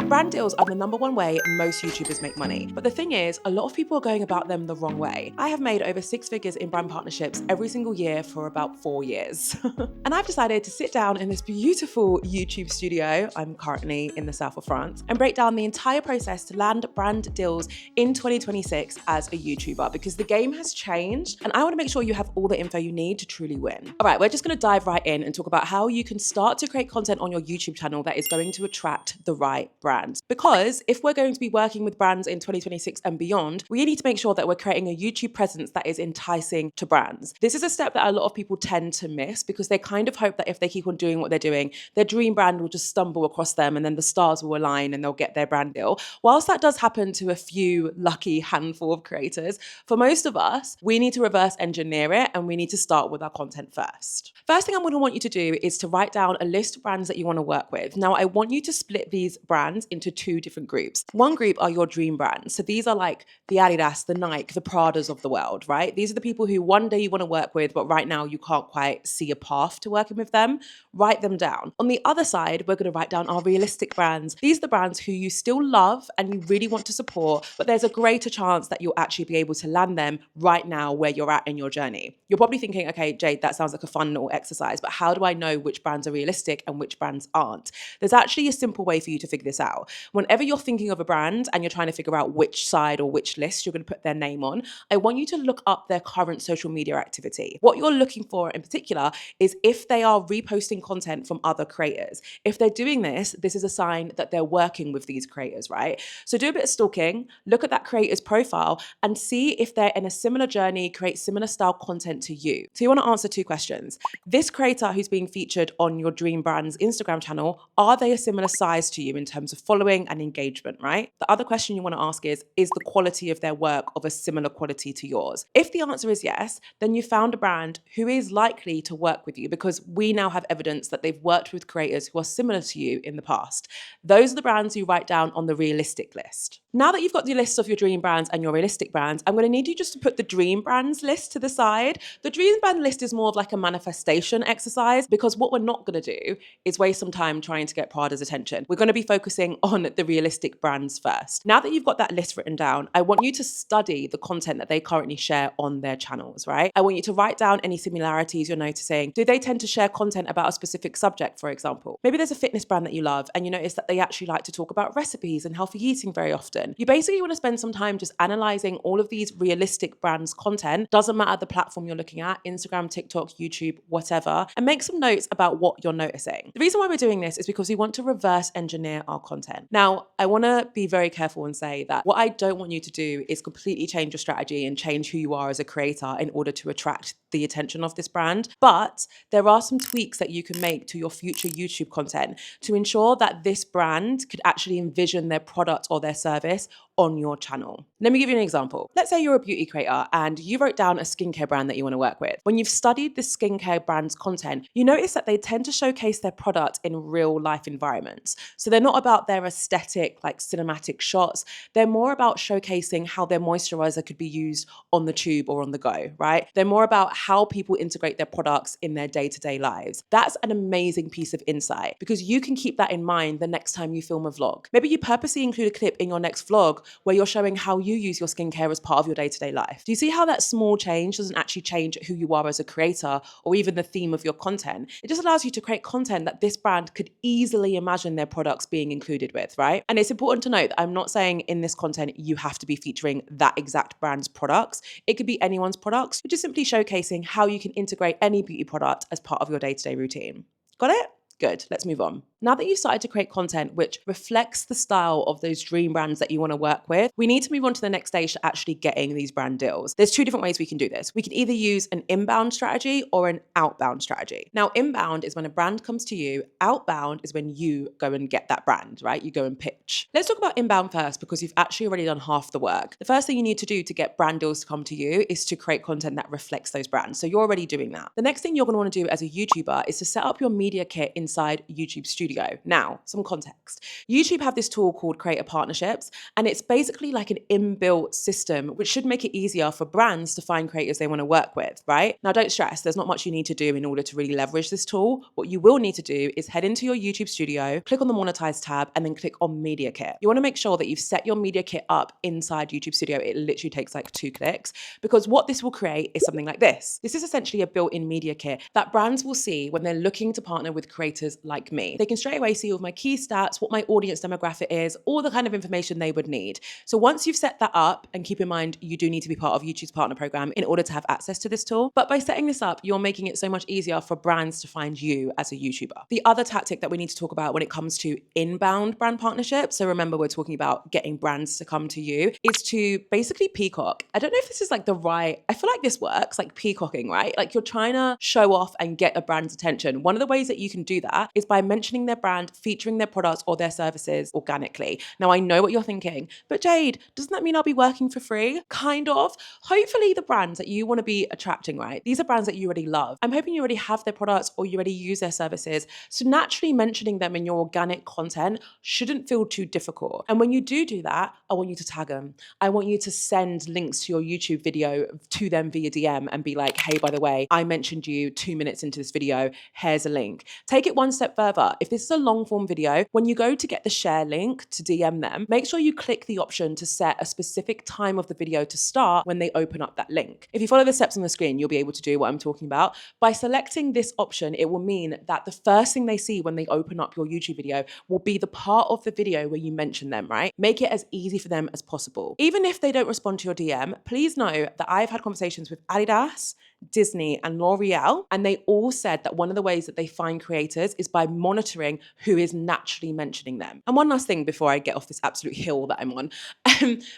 Brand deals are the #1 way most YouTubers make money. But the thing is, a lot of people are going about them the wrong way. I have made over 6 figures in brand partnerships every single year for about 4 years. And I've decided to sit down in this beautiful YouTube studio, I'm currently in the south of France, and break down the entire process to land brand deals in 2026 as a YouTuber, because the game has changed and I want to make sure you have all the info you need to truly win. All right, we're just going to dive right in and talk about how you can start to create content on your YouTube channel that is going to attract the right brands. Because if we're going to be working with brands in 2026 and beyond, we need to make sure that we're creating a YouTube presence that is enticing to brands. This is a step that a lot of people tend to miss because they kind of hope that if they keep on doing what they're doing, their dream brand will just stumble across them and then the stars will align and they'll get their brand deal. Whilst that does happen to a few lucky handful of creators, for most of us, we need to reverse engineer it and we need to start with our content first. First thing I'm going to want you to do is to write down a list of brands that you want to work with. Now, I want you to split these brands into 2 different groups. One group are your dream brands. So these are like the Adidas, the Nike, the Pradas of the world, right? These are the people who one day you want to work with, but right now you can't quite see a path to working with them. Write them down. On the other side, we're going to write down our realistic brands. These are the brands who you still love and you really want to support, but there's a greater chance that you'll actually be able to land them right now where you're at in your journey. You're probably thinking, okay, Jade, that sounds like a fun little exercise, but how do I know which brands are realistic and which brands aren't? There's actually a simple way for you to figure this out. Whenever you're thinking of a brand and you're trying to figure out which side or which list you're going to put their name on, I want you to look up their current social media activity. What you're looking for in particular is if they are reposting content from other creators. If they're doing this, this is a sign that they're working with these creators, right? So do a bit of stalking, look at that creator's profile and see if they're in a similar journey, create similar style content to you. So you want to answer 2 questions. This creator who's being featured on your dream brand's Instagram channel, are they a similar size to you in terms of following and engagement, right? The other question you want to ask is the quality of their work of a similar quality to yours? If the answer is yes, then you found a brand who is likely to work with you because we now have evidence that they've worked with creators who are similar to you in the past. Those are the brands you write down on the realistic list. Now that you've got the list of your dream brands and your realistic brands, I'm going to need you just to put the dream brands list to the side. The dream brand list is more of like a manifestation exercise because what we're not going to do is waste some time trying to get Prada's attention. We're going to be focusing on the realistic brands first. Now that you've got that list written down, I want you to study the content that they currently share on their channels, right? I want you to write down any similarities you're noticing. Do they tend to share content about a specific subject, for example? Maybe there's a fitness brand that you love and you notice that they actually like to talk about recipes and healthy eating very often. You basically want to spend some time just analyzing all of these realistic brands' content. Doesn't matter the platform you're looking at, Instagram, TikTok, YouTube, whatever, and make some notes about what you're noticing. The reason why we're doing this is because we want to reverse engineer our content. Now, I want to be very careful and say that what I don't want you to do is completely change your strategy and change who you are as a creator in order to attract the attention of this brand. But there are some tweaks that you can make to your future YouTube content to ensure that this brand could actually envision their product or their service on your channel. Let me give you an example. Let's say you're a beauty creator and you wrote down a skincare brand that you want to work with. When you've studied this skincare brand's content, you notice that they tend to showcase their product in real life environments. So they're not about their aesthetic, like cinematic shots. They're more about showcasing how their moisturizer could be used on the tube or on the go, right? They're more about how people integrate their products in their day-to-day lives. That's an amazing piece of insight because you can keep that in mind the next time you film a vlog. Maybe you purposely include a clip in your next vlog where you're showing how you use your skincare as part of your day-to-day life. Do you see how that small change doesn't actually change who you are as a creator or even the theme of your content? It just allows you to create content that this brand could easily imagine their products being included with, right? And it's important to note that I'm not saying in this content you have to be featuring that exact brand's products. It could be anyone's products, which is simply showcasing how you can integrate any beauty product as part of your day-to-day routine. Got it? Good, let's move on. Now that you've started to create content which reflects the style of those dream brands that you want to work with, we need to move on to the next stage to actually getting these brand deals. There's 2 different ways we can do this. We can either use an inbound strategy or an outbound strategy. Now, inbound is when a brand comes to you. Outbound is when you go and get that brand, right? You go and pitch. Let's talk about inbound first because you've actually already done half the work. The first thing you need to do to get brand deals to come to you is to create content that reflects those brands. So you're already doing that. The next thing you're going to want to do as a YouTuber is to set up your media kit inside YouTube Studio. Studio. Now, some context. YouTube have this tool called Creator Partnerships, and it's basically like an inbuilt system which should make it easier for brands to find creators they want to work with, right? Now, don't stress, there's not much you need to do in order to really leverage this tool. What you will need to do is head into your YouTube Studio, click on the Monetize tab, and then click on Media Kit. You want to make sure that you've set your Media Kit up inside YouTube Studio. It literally takes like 2 clicks, because what this will create is something like this. This is essentially a built-in Media Kit that brands will see when they're looking to partner with creators like me. They can straight away see all my key stats, what my audience demographic is, all the kind of information they would need. So once you've set that up, and keep in mind, you do need to be part of YouTube's partner program in order to have access to this tool. But by setting this up, you're making it so much easier for brands to find you as a YouTuber. The other tactic that we need to talk about when it comes to inbound brand partnerships, so remember we're talking about getting brands to come to you, is to basically peacock. I don't know if this is like the right, I feel like this works, like peacocking, right? Like you're trying to show off and get a brand's attention. One of the ways that you can do that is by mentioning their brand, featuring their products or their services organically. Now, I know what you're thinking, but Jade, doesn't that mean I'll be working for free? Kind of. Hopefully the brands that you want to be attracting, right? These are brands that you already love. I'm hoping you already have their products or you already use their services. So naturally mentioning them in your organic content shouldn't feel too difficult. And when you do that, I want you to tag them. I want you to send links to your YouTube video to them via DM and be like, hey, by the way, I mentioned you 2 minutes into this video. Here's a link. Take it one step further. If this is a long form video, when you go to get the share link to DM them, make sure you click the option to set a specific time of the video to start when they open up that link. If you follow the steps on the screen, you'll be able to do what I'm talking about. By selecting this option, it will mean that the first thing they see when they open up your YouTube video will be the part of the video where you mention them, right? Make it as easy for them as possible. Even if they don't respond to your DM, please know that I've had conversations with Adidas, Disney, and L'Oreal, and they all said that one of the ways that they find creators is by monitoring who is naturally mentioning them. And one last thing before I get off this absolute hill that I'm on,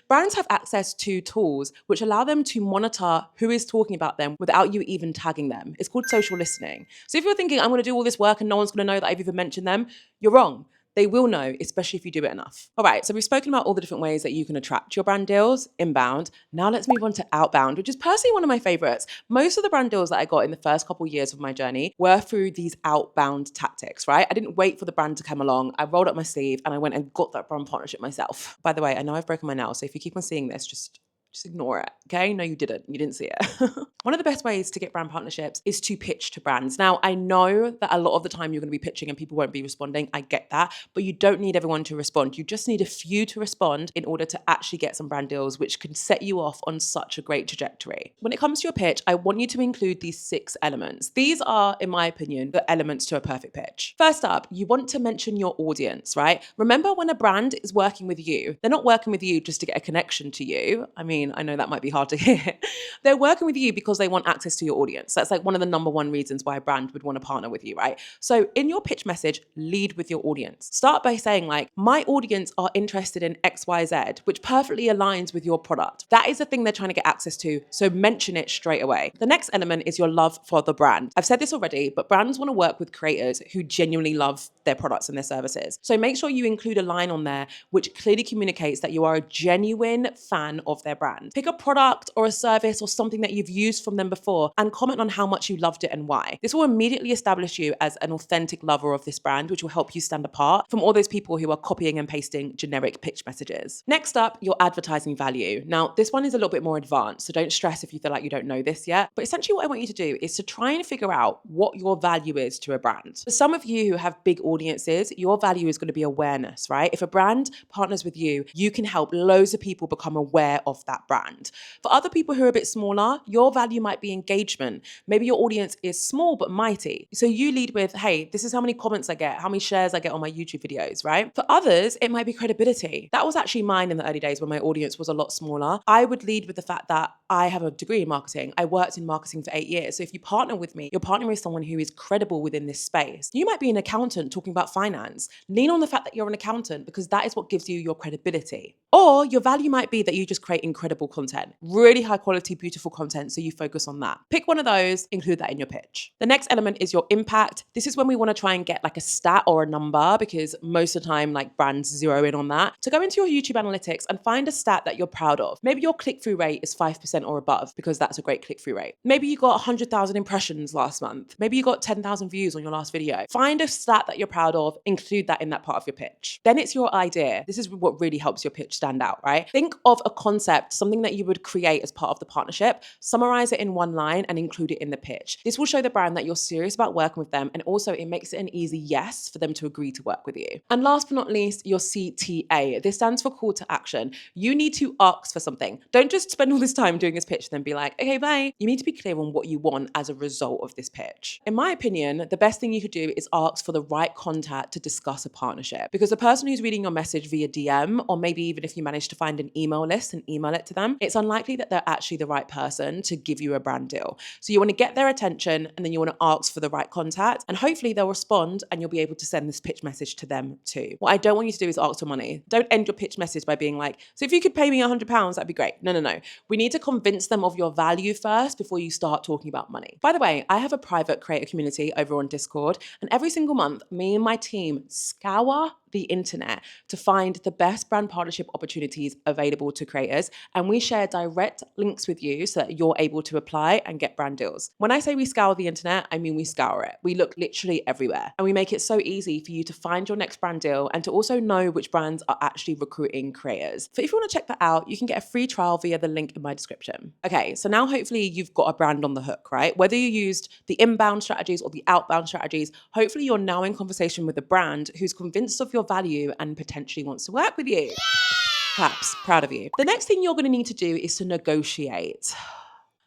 brands have access to tools which allow them to monitor who is talking about them without you even tagging them. It's called social listening. So if you're thinking, I'm going to do all this work and no one's going to know that I've even mentioned them, you're wrong. They will know, especially if you do it enough. All right, so we've spoken about all the different ways that you can attract your brand deals, inbound. Now let's move on to outbound, which is personally one of my favorites. Most of the brand deals that I got in the first couple of years of my journey were through these outbound tactics, right? I didn't wait for the brand to come along. I rolled up my sleeve and I went and got that brand partnership myself. By the way, I know I've broken my nail, so if you keep on seeing this, just ignore it, okay? No, you didn't. You didn't see it. One of the best ways to get brand partnerships is to pitch to brands. Now, I know that a lot of the time you're going to be pitching and people won't be responding. I get that, but you don't need everyone to respond. You just need a few to respond in order to actually get some brand deals, which can set you off on such a great trajectory. When it comes to your pitch, I want you to include these 6 elements. These are, in my opinion, the elements to a perfect pitch. First up, you want to mention your audience, right? Remember, when a brand is working with you, they're not working with you just to get a connection to you. I mean, I know that might be hard to hear. They're working with you because they want access to your audience. That's like one of the number one reasons why a brand would want to partner with you, right? So in your pitch message, lead with your audience. Start by saying like, my audience are interested in XYZ, which perfectly aligns with your product. That is the thing they're trying to get access to. So mention it straight away. The next element is your love for the brand. I've said this already, but brands want to work with creators who genuinely love their products and their services. So make sure you include a line on there which clearly communicates that you are a genuine fan of their brand. Pick a product or a service or something that you've used from them before and comment on how much you loved it and why. This will immediately establish you as an authentic lover of this brand, which will help you stand apart from all those people who are copying and pasting generic pitch messages. Next up, your advertising value. Now, this one is a little bit more advanced, so don't stress if you feel like you don't know this yet. But essentially what I want you to do is to try and figure out what your value is to a brand. For some of you who have big audiences, your value is going to be awareness, right? If a brand partners with you, you can help loads of people become aware of that brand. For other people who are a bit smaller, your value might be engagement. Maybe your audience is small but mighty. So you lead with, hey, this is how many comments I get, how many shares I get on my YouTube videos, right? For others, it might be credibility. That was actually mine in the early days when my audience was a lot smaller. I would lead with the fact that I have a degree in marketing. I worked in marketing for 8 years. So if you partner with me, you're partnering with someone who is credible within this space. You might be an accountant talking about finance. Lean on the fact that you're an accountant because that is what gives you your credibility. Or your value might be that you just create incredible content, really high quality, beautiful content. So you focus on that. Pick one of those, include that in your pitch. The next element is your impact. This is when we want to try and get like a stat or a number, because most of the time, like brands zero in on that. To go into your YouTube analytics and find a stat that you're proud of. Maybe your click-through rate is 5% or above, because that's a great click-through rate. Maybe you got 100,000 impressions last month. Maybe you got 10,000 views on your last video. Find a stat that you're proud of, include that in that part of your pitch. Then it's your idea. This is what really helps your pitch stand out, right? Think of a concept, something that you would create as part of the partnership, summarize it in one line and include it in the pitch. This will show the brand that you're serious about working with them, and also it makes it an easy yes for them to agree to work with you. And last but not least, your CTA. This stands for call to action. You need to ask for something. Don't just spend all this time doing this pitch and then be like, okay, bye. You need to be clear on what you want as a result of this pitch. In my opinion, the best thing you could do is ask for the right contact to discuss a partnership, because the person who's reading your message via DM, or maybe even if you manage to find an email list and email it to them, it's unlikely that they're actually the right person to give you a brand deal. So you want to get their attention, and then you want to ask for the right contact, and hopefully they'll respond and you'll be able to send this pitch message to them too. What I don't want you to do is ask for money. Don't end your pitch message by being like, so if you could pay me £100, that'd be great. No. We need to convince them of your value first before you start talking about money. By the way, I have a private creator community over on Discord, and every single month, me and my team scour the internet to find the best brand partnership opportunities available to creators, and we share direct links with you so that you're able to apply and get brand deals. When I say we scour the internet, I mean we scour it. We look literally everywhere, and we make it so easy for you to find your next brand deal and to also know which brands are actually recruiting creators. So if you want to check that out, you can get a free trial via the link in my description. Okay, so now hopefully you've got a brand on the hook, right? Whether you used the inbound strategies or the outbound strategies, hopefully you're now in conversation with a brand who's convinced of your value and potentially wants to work with you. Claps, proud of you. The next thing you're going to need to do is to negotiate.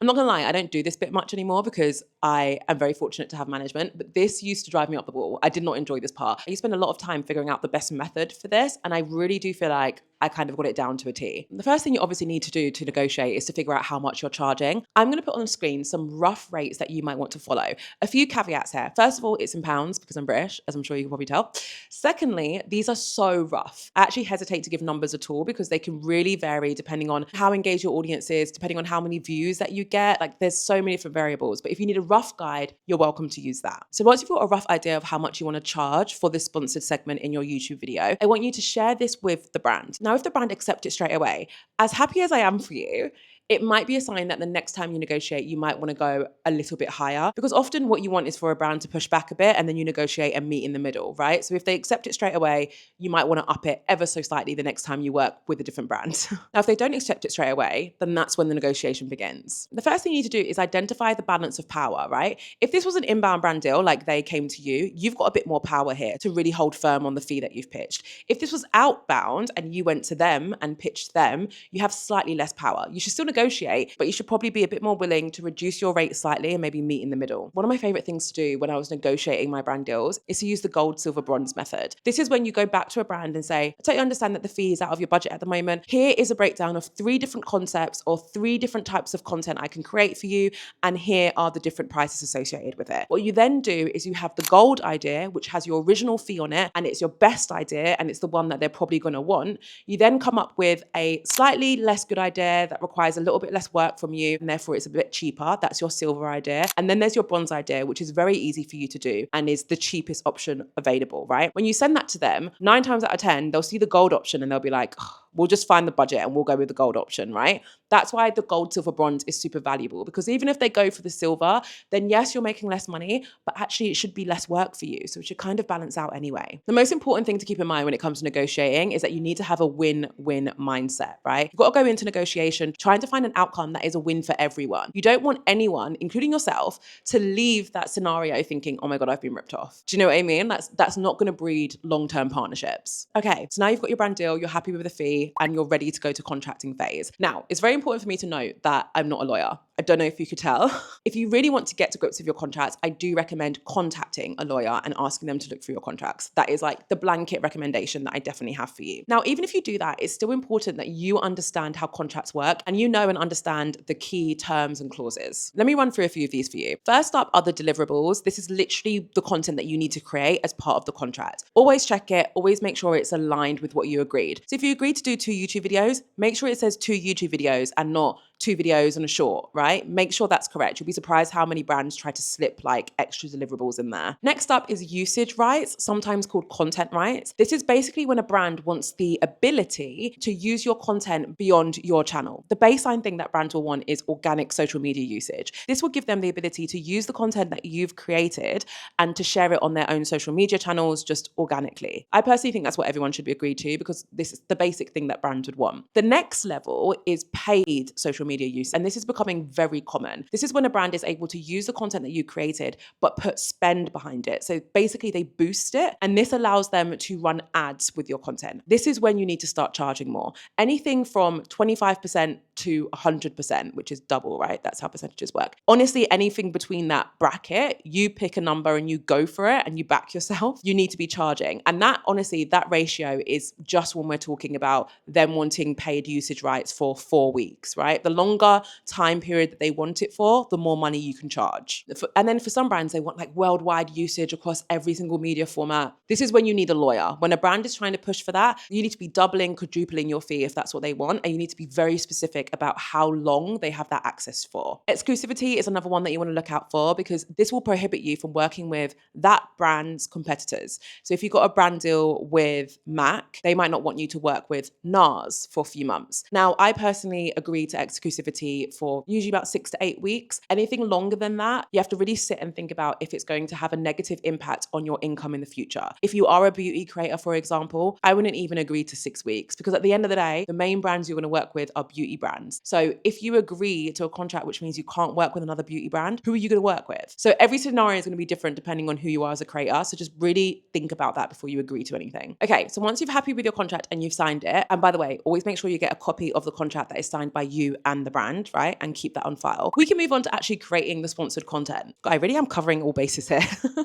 I'm not gonna lie, I don't do this bit much anymore because I am very fortunate to have management, but this used to drive me up the wall. I did not enjoy this part. I used to spend a lot of time figuring out the best method for this, and I really do feel like I kind of got it down to a T. The first thing you obviously need to do to negotiate is to figure out how much you're charging. I'm gonna put on the screen some rough rates that you might want to follow. A few caveats here. First of all, it's in pounds because I'm British, as I'm sure you can probably tell. Secondly, these are so rough. I actually hesitate to give numbers at all because they can really vary depending on how engaged your audience is, depending on how many views that you get. Like there's so many different variables, but if you need a rough guide, you're welcome to use that. So once you've got a rough idea of how much you want to charge for this sponsored segment in your YouTube video, I want you to share this with the brand. Now, if the brand accepts it straight away, as happy as I am for you, it might be a sign that the next time you negotiate, you might want to go a little bit higher, because often what you want is for a brand to push back a bit and then you negotiate and meet in the middle, right? So if they accept it straight away, you might want to up it ever so slightly the next time you work with a different brand. Now, if they don't accept it straight away, then that's when the negotiation begins. The first thing you need to do is identify the balance of power, right? If this was an inbound brand deal, like they came to you, you've got a bit more power here to really hold firm on the fee that you've pitched. If this was outbound and you went to them and pitched them, you have slightly less power. You should still negotiate, but you should probably be a bit more willing to reduce your rate slightly and maybe meet in the middle. One of my favorite things to do when I was negotiating my brand deals is to use the gold, silver, bronze method. This is when you go back to a brand and say, I totally understand that the fee is out of your budget at the moment. Here is a breakdown of 3 different concepts or 3 different types of content I can create for you, and here are the different prices associated with it. What you then do is you have the gold idea, which has your original fee on it, and it's your best idea, and it's the one that they're probably going to want. You then come up with a slightly less good idea that requires a little bit less work from you, and therefore it's a bit cheaper. That's your silver idea. And then there's your bronze idea, which is very easy for you to do and is the cheapest option available, right? When you send that to them, 9 times out of 10, they'll see the gold option and they'll be like, oh, we'll just find the budget and we'll go with the gold option, right? That's why the gold, silver, bronze is super valuable, because even if they go for the silver, then yes, you're making less money, but actually it should be less work for you. So it should kind of balance out anyway. The most important thing to keep in mind when it comes to negotiating is that you need to have a win-win mindset, right? You've got to go into negotiation trying to find an outcome that is a win for everyone. You don't want anyone, including yourself, to leave that scenario thinking, oh my God, I've been ripped off. Do you know what I mean? That's not going to breed long-term partnerships. Okay, so now you've got your brand deal, you're happy with the fee, and you're ready to go to contracting phase. Now, it's very important for me to note that I'm not a lawyer. I don't know if you could tell. If you really want to get to grips with your contracts, I do recommend contacting a lawyer and asking them to look through your contracts. That is like the blanket recommendation that I definitely have for you. Now, even if you do that, it's still important that you understand how contracts work and you know and understand the key terms and clauses. Let me run through a few of these for you. First up are the deliverables. This is literally the content that you need to create as part of the contract. Always check it, always make sure it's aligned with what you agreed. So if you agreed to do 2 YouTube videos, make sure it says 2 YouTube videos and not 2 videos and a short, right? Make sure that's correct. You'll be surprised how many brands try to slip like extra deliverables in there. Next up is usage rights, sometimes called content rights. This is basically when a brand wants the ability to use your content beyond your channel. The baseline thing that brands will want is organic social media usage. This will give them the ability to use the content that you've created and to share it on their own social media channels just organically. I personally think that's what everyone should be agreed to because this is the basic thing that brands would want. The next level is paid social media use, and this is becoming very common. This is when a brand is able to use the content that you created but put spend behind it. So basically they boost it, and this allows them to run ads with your content. This is when you need to start charging more. Anything from 25% to 100%, which is double, right? That's how percentages work. Honestly, anything between that bracket, you pick a number and you go for it and you back yourself, you need to be charging. And that, honestly, that ratio is just when we're talking about them wanting paid usage rights for 4 weeks, right? The longer time period that they want it for, the more money you can charge. And then for some brands, they want like worldwide usage across every single media format. This is when you need a lawyer. When a brand is trying to push for that, you need to be doubling, quadrupling your fee if that's what they want. And you need to be very specific about how long they have that access for. Exclusivity is another one that you want to look out for because this will prohibit you from working with that brand's competitors. So if you've got a brand deal with MAC, they might not want you to work with NARS for a few months. Now, I personally agree to exclusivity for usually about 6 to 8 weeks. Anything longer than that, you have to really sit and think about if it's going to have a negative impact on your income in the future. If you are a beauty creator, for example, I wouldn't even agree to 6 weeks because at the end of the day, the main brands you're going to work with are beauty brands. So if you agree to a contract, which means you can't work with another beauty brand, who are you going to work with? So every scenario is going to be different depending on who you are as a creator. So just really think about that before you agree to anything. Okay, so once you're happy with your contract and you've signed it, and by the way, always make sure you get a copy of the contract that is signed by you and the brand, right? And keep that on file. We can move on to actually creating the sponsored content. I really am covering all bases here.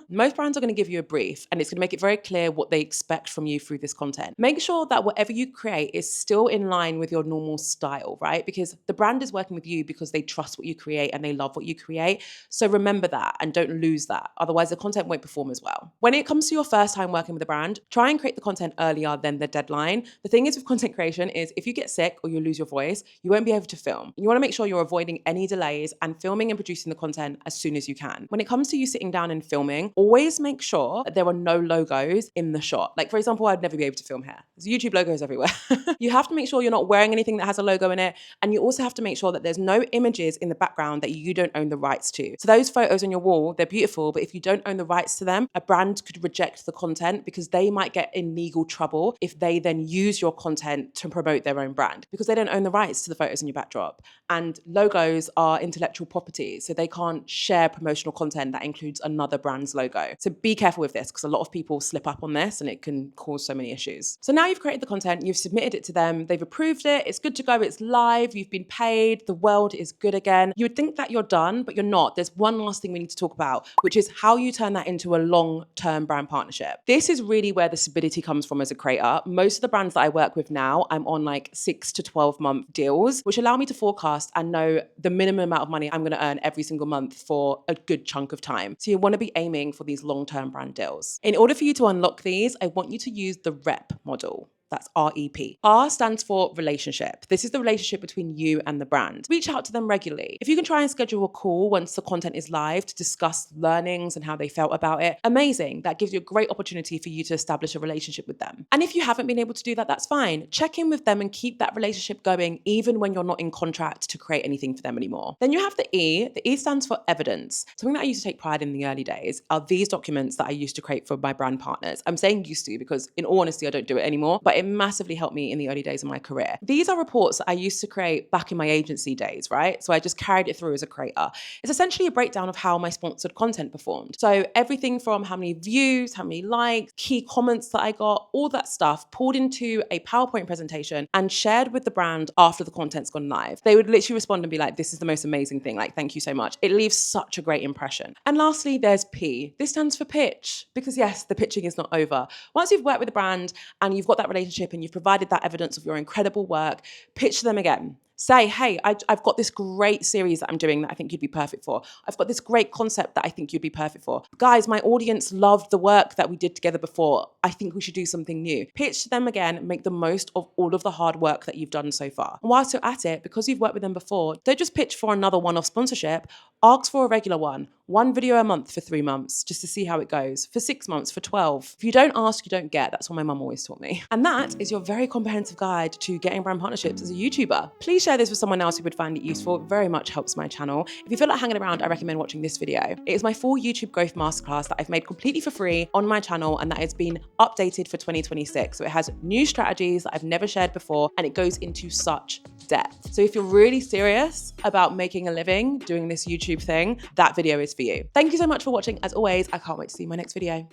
Most brands are going to give you a brief and it's going to make it very clear what they expect from you through this content. Make sure that whatever you create is still in line with your normal style, right? Because the brand is working with you because they trust what you create and they love what you create. So remember that and don't lose that. Otherwise, the content won't perform as well. When it comes to your first time working with a brand, try and create the content earlier than the deadline. The thing is with content creation is if you get sick or you lose your voice, you won't be able to film. You want to make sure you're avoiding any delays and filming and producing the content as soon as you can. When it comes to you sitting down and filming, always make sure that there are no logos in the shot. Like for example, I'd never be able to film here. There's YouTube logos everywhere. You have to make sure you're not wearing anything that has a logo in it. And you also have to make sure that there's no images in the background that you don't own the rights to. So those photos on your wall, they're beautiful, but if you don't own the rights to them, a brand could reject the content because they might get in legal trouble if they then use your content to promote their own brand because they don't own the rights to the photos in your backdrop. And logos are intellectual property, so they can't share promotional content that includes another brand's logo. So be careful with this because a lot of people slip up on this and it can cause so many issues. So now you've created the content, you've submitted it to them, they've approved it, it's good to go, it's live, you've been paid, the world is good again. You would think that you're done, but you're not. There's one last thing we need to talk about, which is how you turn that into a long-term brand partnership. This is really where the stability comes from as a creator. Most of the brands that I work with now, I'm on like 6 to 12 month deals, which allow me to forecast and know the minimum amount of money I'm going to earn every single month for a good chunk of time. So you want to be aiming for these long-term brand deals. In order for you to unlock these, I want you to use the REP model. That's REP. R stands for relationship. This is the relationship between you and the brand. Reach out to them regularly. If you can try and schedule a call once the content is live to discuss learnings and how they felt about it, amazing. That gives you a great opportunity for you to establish a relationship with them. And if you haven't been able to do that, that's fine. Check in with them and keep that relationship going even when you're not in contract to create anything for them anymore. Then you have the E. The E stands for evidence. Something that I used to take pride in the early days are these documents that I used to create for my brand partners. I'm saying used to because in all honesty, I don't do it anymore, but it massively helped me in the early days of my career. These are reports that I used to create back in my agency days, right? So I just carried it through as a creator. It's essentially a breakdown of how my sponsored content performed. So everything from how many views, how many likes, key comments that I got, all that stuff pulled into a PowerPoint presentation and shared with the brand after the content's gone live. They would literally respond and be like, this is the most amazing thing. Like, thank you so much. It leaves such a great impression. And lastly, there's P. This stands for pitch, because yes, the pitching is not over. Once you've worked with a brand and you've got that relationship and you've provided that evidence of your incredible work, pitch to them again. Say, hey, I've got this great series that I'm doing that I think you'd be perfect for. I've got this great concept that I think you'd be perfect for. Guys, my audience loved the work that we did together before. I think we should do something new. Pitch to them again, make the most of all of the hard work that you've done so far. And whilst you're at it, because you've worked with them before, don't just pitch for another one-off sponsorship. Ask for a regular one video a month for 3 months, just to see how it goes, for 6 months, for 12. If you don't ask, you don't get. That's what my mum always taught me. And that is your very comprehensive guide to getting brand partnerships as a YouTuber. Please share this with someone else who would find it useful. It very much helps my channel. If you feel like hanging around, I recommend watching this video. It is my full YouTube growth masterclass that I've made completely for free on my channel, and that has been updated for 2026. So it has new strategies that I've never shared before, and it goes into such depth. So if you're really serious about making a living doing this YouTube thing, that video is for you. Thank you so much for watching. As always, I can't wait to see my next video.